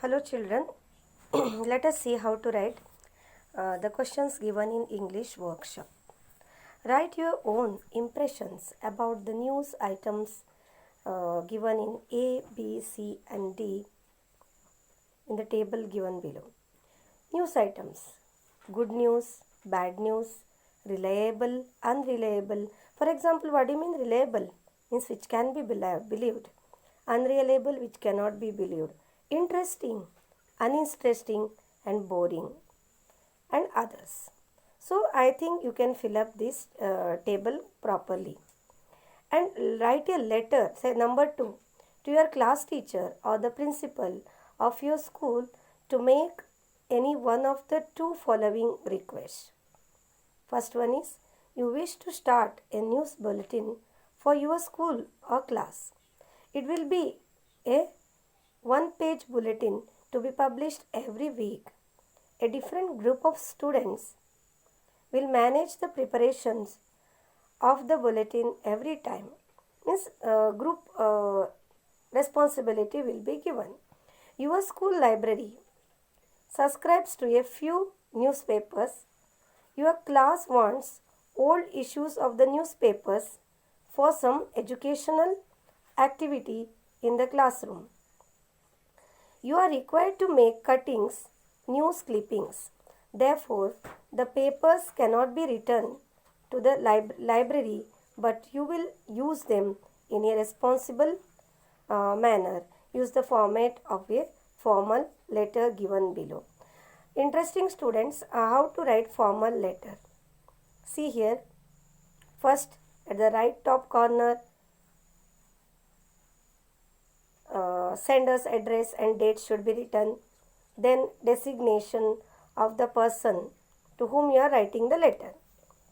Hello children, let us see how to write the questions given in English workshop. Write your own impressions about the news items given in A, B, C and D in the table given below. News items: good news, bad news, reliable, unreliable. For example, what do you mean reliable? Means which can be believed. Unreliable, which cannot be believed. Interesting, uninteresting and boring, and others. So I think you can fill up this table properly and write a letter, say number 2, to your class teacher or the principal of your school to make any one of the two following requests. First one is, you wish to start a news bulletin for your school or class. It will be a one-page bulletin to be published every week. A different group of students will manage the preparations of the bulletin every time. Means group responsibility will be given. Your school library subscribes to a few newspapers. Your class wants old issues of the newspapers for some educational activity in the classroom. You are required to make cuttings, news clippings. Therefore, the papers cannot be returned to the library, but you will use them in a responsible manner. Use the format of a formal letter given below. Interesting students, how to write formal letter. See here, first at the right top corner, sender's address and date should be written. Then designation of the person to whom you are writing the letter.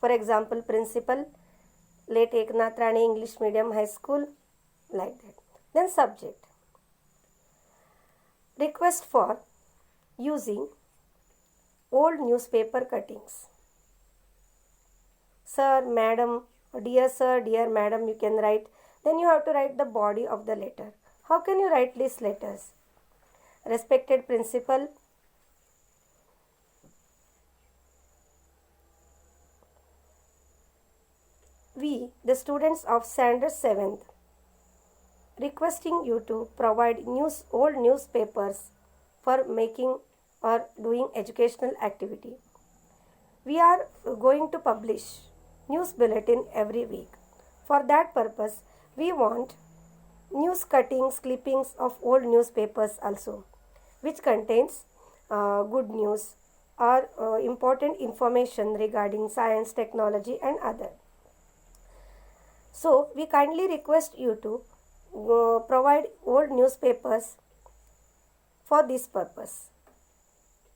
For example, principal, Late Eknath Rane English Medium High School, like that. Then subject. Request for using old newspaper cuttings. Sir, madam, dear madam, you can write. Then you have to write the body of the letter. How can you write these letters? Respected principal, we, the students of Standard 7th, requesting you to provide old newspapers for making or doing educational activity. We are going to publish news bulletin every week. For that purpose, we want news cuttings, clippings of old newspapers also, which contains good news or important information regarding science, technology and other. So, we kindly request you to provide old newspapers for this purpose.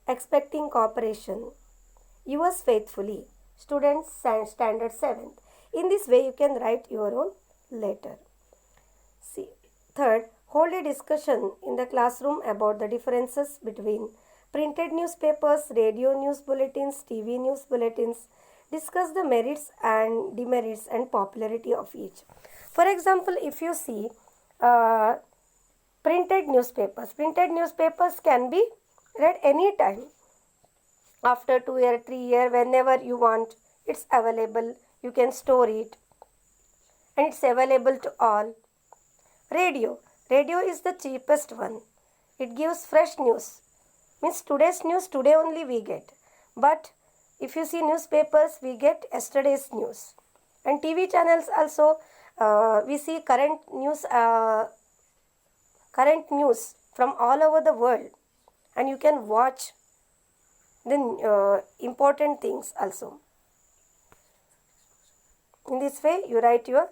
Expecting cooperation. Yours faithfully, students Standard 7th. In this way, you can write your own letter. See, third, hold a discussion in the classroom about the differences between printed newspapers, radio news bulletins, TV news bulletins. Discuss the merits and demerits and popularity of each. For example, if you see printed newspapers can be read anytime. After 2 years, 3 years, whenever you want, it's available. You can store it and it's available to all. Radio is the cheapest one. It gives fresh news. Means today's news today only we get. But if you see newspapers, we get yesterday's news. And TV channels also, we see current news from all over the world. And you can watch the important things also. In this way, you write your